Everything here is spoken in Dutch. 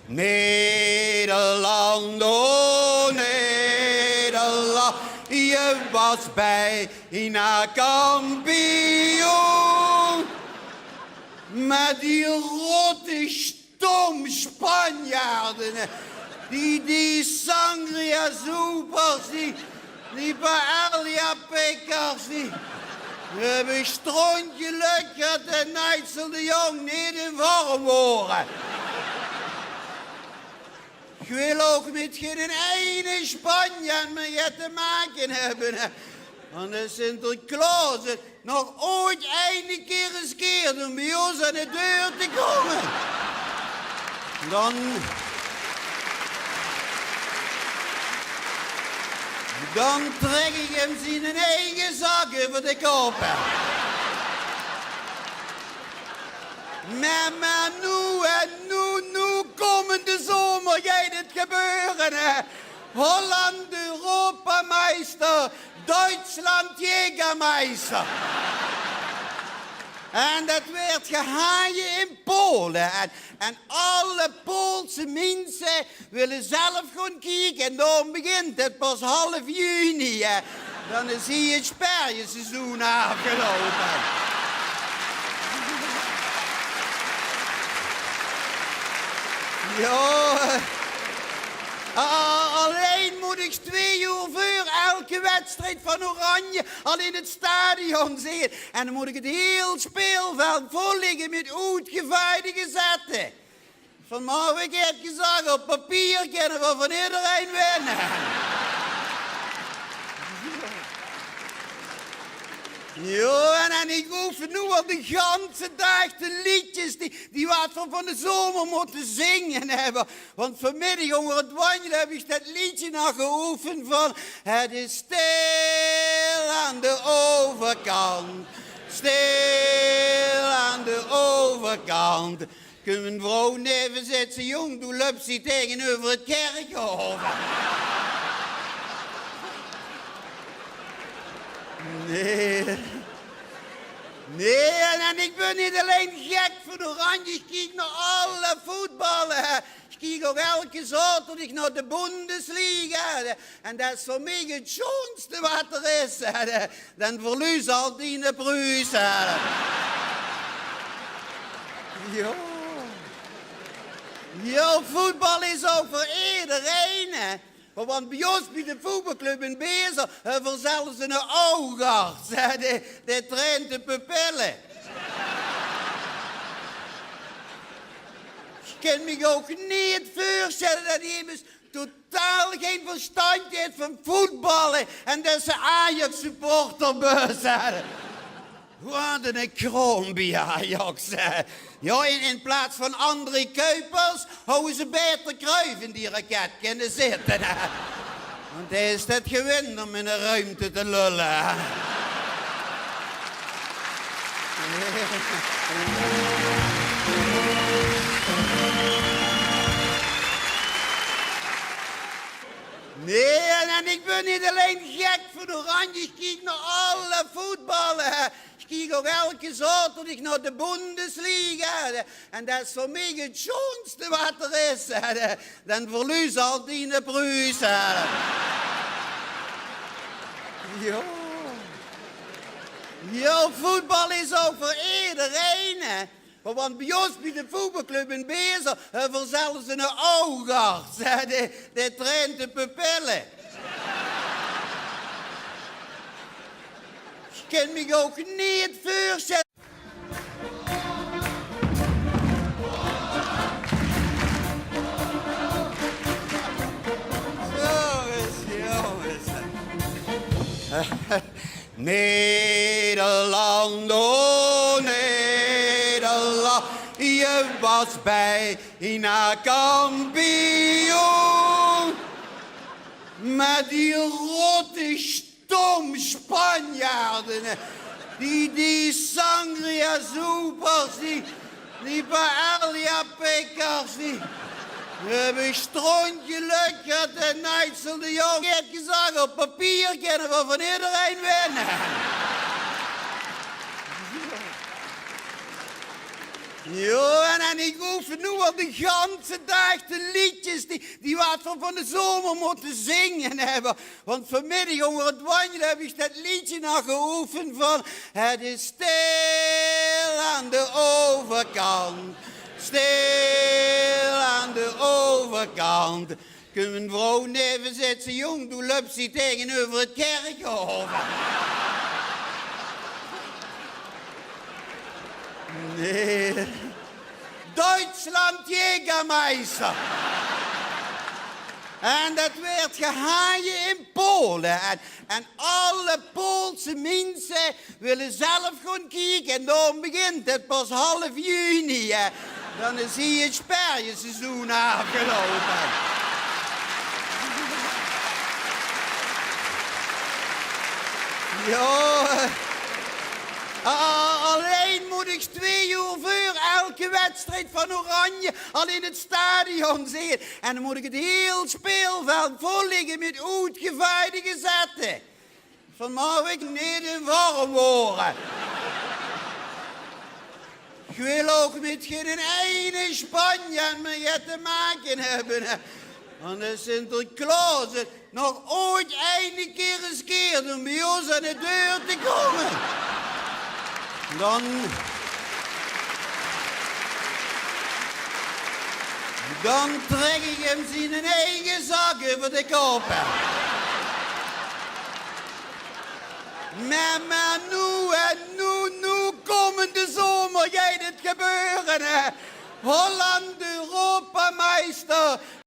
Nederland, oh Nederland, je was bijna kampioen. Maar die rotte stom Spanjaarden, die sangria soepers, die paella pikkers, die hebben strontje lekker de Nijtsel de Jong niet in vorm horen. Ik wil ook met geen ene Spanjaard meer te maken hebben. Want de Sinterklaas het nog ooit een keer riskeert om bij ons aan de deur te komen. Dan trek ik hem zijn eigen zak over de kop. Maar nu komende zomer gaat het gebeuren. Holland Europameister, Duitsland Jägermeister. En dat werd gehaaien in Polen. En alle Poolse mensen willen zelf gaan kijken. En dan begint het pas half juni. Dan zie je het sperjeseizoen afgelopen. Ja, alleen moet ik 2 uur voor elke wedstrijd van Oranje al in het stadion zien. En dan moet ik het heel speelveld vol liggen met uitgevaaide gezetten. Vanmorgen heb ik gezegd, op papier kunnen we van iedereen winnen. Ja, en ik oefen nu al de ganse dag de liedjes die wat we van de zomer moeten zingen hebben. Want vanmiddag onder het wandelen heb ik dat liedje nog geoefend van... Het is stil aan de overkant, stil aan de overkant. Kun een vrouw neven zitten, jong, doe lupsie tegenover het kerkhof. Nee, en ik ben niet alleen gek voor Oranje, ik kijk naar alle voetballen. Ik kijk ook elke zaterdag naar de Bundesliga. En dat is voor mij het schoonste wat er is. Dan verlies al die Bruce. Ja. Ja, voetbal is ook voor iedereen. Want bij ons, bij de voetbalclub in Bezel, hebben we zelfs een oogarts. Die traint de pupillen. Ik kan me ook niet voorstellen dat iemand totaal geen verstand heeft van voetballen en dat ze Ajax-supporterbus hadden. Wat een kroon bij Ajax. Ja, in plaats van André Kuipers houden ze beter Cruijff in die raket kunnen zitten. Want hij is het gewend om in een ruimte te lullen. Nee, en ik ben niet alleen gek voor Oranje, ik kijk naar alle voetballen. Ik kijk ook elke zaterdag naar de Bundesliga. En dat is voor mij het schoonste wat er is. Dan verlies al die Bruce. Ja. Ja, voetbal is ook voor iedereen. Want bij ons, bij de voetbalclub in Bezel, hebben we zelfs een oogarts. Die traint de pupillen. Ik kan me ook niet voorstellen. Jongens. Nederland, oh Nederland, je was bijna kampioen. Maar die rotte stom Spanjaarden, die sangria soepers, die paella pikkers, die hebben strontje lekker de Nijtsel de Jong. Ik heb gezegd, op papier kunnen we van iedereen winnen. Ja, en ik oefen nu al de ganse dag de liedjes die wat we van de zomer moeten zingen hebben. Want vanmiddag onder het wandelen heb ik dat liedje nog geoefend van... Het is stil aan de overkant, stil aan de overkant. Kun een vrouw neven zetten, jong, doe loopt ze tegenover het kerkhof. Nee. Duitsland Jägermeister. En dat werd gehaaien in Polen. En alle Poolse mensen willen zelf gaan kijken. En dan begint het pas half juni. Hè. Dan zie je het sperjeseizoen afgelopen. Ja... alleen moet ik 2 uur voor elke wedstrijd van Oranje al in het stadion zien. En dan moet ik het heel speelveld vol liggen met uitgevaaide gezetten. Van mag ik niet in warm worden. Ik wil ook met geen ene Spanjaard meer te maken hebben. Want de Sinterklaas het nog ooit een keer riskeert om bij ons aan de deur te komen. Dan trek ik hem zijn eigen zak over de kop. Maar nu komende zomer gaat het gebeuren. Holland Europameister.